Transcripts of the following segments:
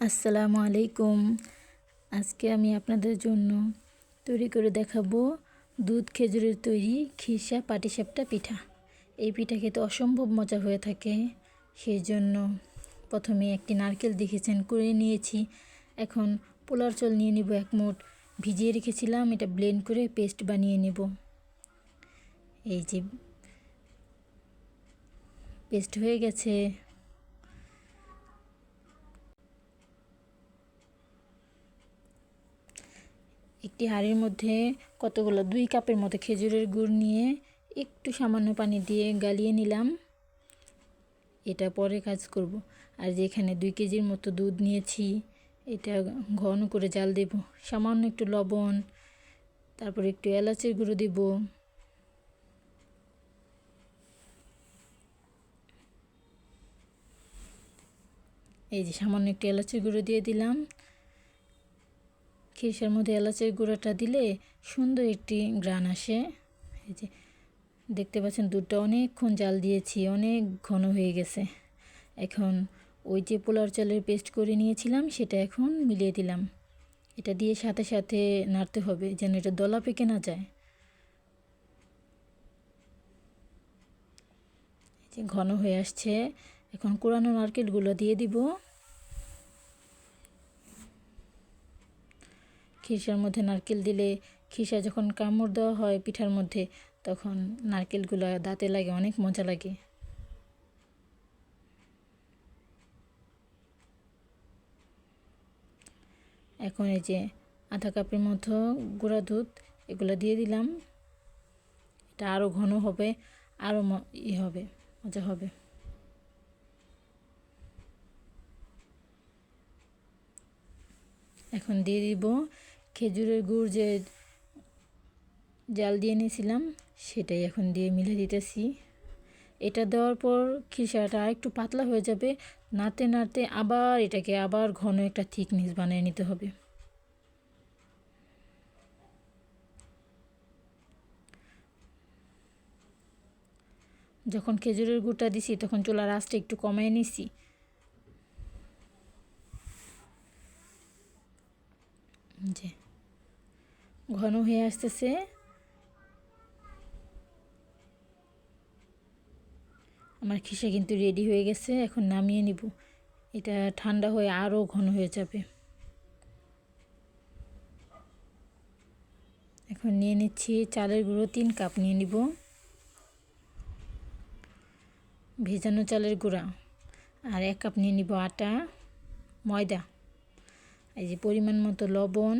আসসালামু আলাইকুম। আজকে আমি আপনাদের জন্য তৈরি করে দেখাবো দুধ খেজুরের তৈরি খিরসা পাটিসাপটা পিঠা। এই পিঠা খেতে অসম্ভব মজা হয়ে থাকে। সেই জন্য প্রথমে একটি নারকেল দেখেছেন কুড়িয়ে নিয়েছি। এখন পোলার চাল নিয়ে নিব 1 মুঠ, ভিজিয়ে রেখেছিলাম, এটা ব্লেন্ড করে পেস্ট বানিয়ে নেব। এই যে পেস্ট হয়ে গেছে। একটি হাঁড়ির মধ্যে কতগুলো 2 কাপের মতো খেজুরের গুড় নিয়ে একটু সামান্য পানি দিয়ে গালিয়ে নিলাম। এটা পরে কাজ করব। আর যেখানে 2 কেজির মতো দুধ নিয়েছি, এটা ঘন করে জাল দেব। সামান্য একটু লবণ, তারপর একটু এলাচের গুঁড়ো দেব। এই যে সামান্য একটু এলাচের গুঁড়ো দিয়ে দিলাম। খিরসার মধ্যে এলাচের গুঁড়োটা দিলে সুন্দর একটি ঘ্রাণ আসে। এই যে দেখতে পাচ্ছেন দুধটা অনেকক্ষণ জাল দিয়েছি, অনেক ঘন হয়ে গেছে। এখন ওই যে পোলার চালের পেস্ট করে নিয়েছিলাম সেটা এখন মিলিয়ে দিলাম। এটা দিয়ে সাথে সাথে নাড়তে হবে যেন এটা দলা পেকে না যায়। এই যে ঘন হয়ে আসছে। এখন কোরানো নারকেলগুলো দিয়ে দিব। খিরসার মধ্যে নারকেল দিলে খিরসা যখন কামড় দেওয়া হয় পিঠার মধ্যে, তখন নারকেলগুলো দাঁতে লাগে, অনেক মজা লাগে। এখন এই যে আধা কাপের মতো গুঁড়া দুধ এগুলো দিয়ে দিলাম। এটা আরও ঘন হবে, আরও হবে, মজা হবে। এখন দিয়ে দিব খেজুরের গুড় যে জাল দিয়ে নিয়েছিলাম, সেটাই এখন দিয়ে মিলে দিতেছি। এটা দেওয়ার পর খিরসাটা একটু পাতলা হয়ে যাবে। নাড়তে নাড়তে আবার এটাকে আবার ঘন একটা থিকনেস বানিয়ে নিতে হবে। যখন খেজুরের গুড়টা দিছি তখন চুলার আঁচটা একটু কমিয়ে নিছি। যে ঘন হয়ে আসতেছে। আমার খিরসা কিন্তু রেডি হয়ে গেছে। এখন নামিয়ে নিব। এটা ঠান্ডা হয়ে আরও ঘন হয়ে যাবে। এখন নিয়ে নিচ্ছি চালের গুঁড়ো 3 কাপ নিয়ে নিব। ভেজানো চালের গুঁড়া আর 1 কাপ নিয়ে নিব আটা, ময়দা, এই যে পরিমাণ মতো লবণ।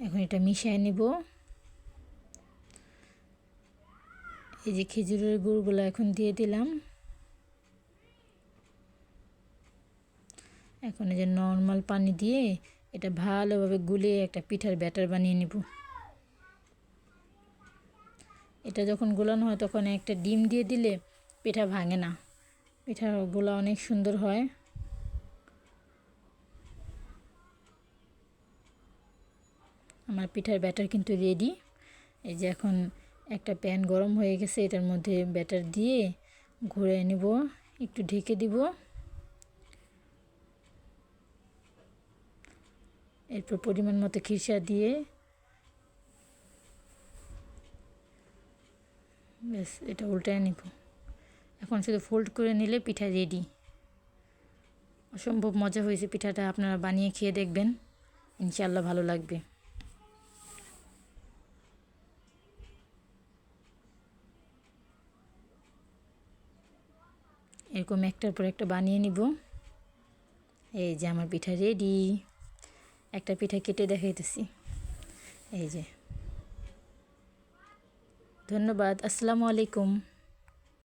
এখন এটা মিশিয়ে নিব। এই যে খেজুরের গুড়গুলো এখন দিয়ে দিলাম। এখন এই যে নর্মাল পানি দিয়ে এটা ভালোভাবে গুলিয়ে একটা পিঠার ব্যাটার বানিয়ে নিব। এটা যখন গোলানো হয় তখন একটা ডিম দিয়ে দিলে পিঠা ভাঙে না, পিঠার গোলা অনেক সুন্দর হয়। আমার পিঠার ব্যাটার কিন্তু রেডি। এই যে এখন একটা প্যান গরম হয়ে গেছে, এটার মধ্যে ব্যাটার দিয়ে ঘুরে নিব, একটু ঢেকে দিব। এরপর পরিমাণ মতো খিরসা দিয়ে ব্যাস এটা উল্টায় নিব। এখন শুধু ফোল্ড করে নিলে পিঠা রেডি। অসম্ভব মজা হয়েছে পিঠাটা, আপনারা বানিয়ে খেয়ে দেখবেন, ইনশাআল্লাহ ভালো লাগবে। এরকম একটার পর একটা বানিয়ে নিব। এই যে আমার পিঠা রেডি। একটা পিঠা কেটে দেখাইতেছি। এই যে, ধন্যবাদ। আসসালামু আলাইকুম।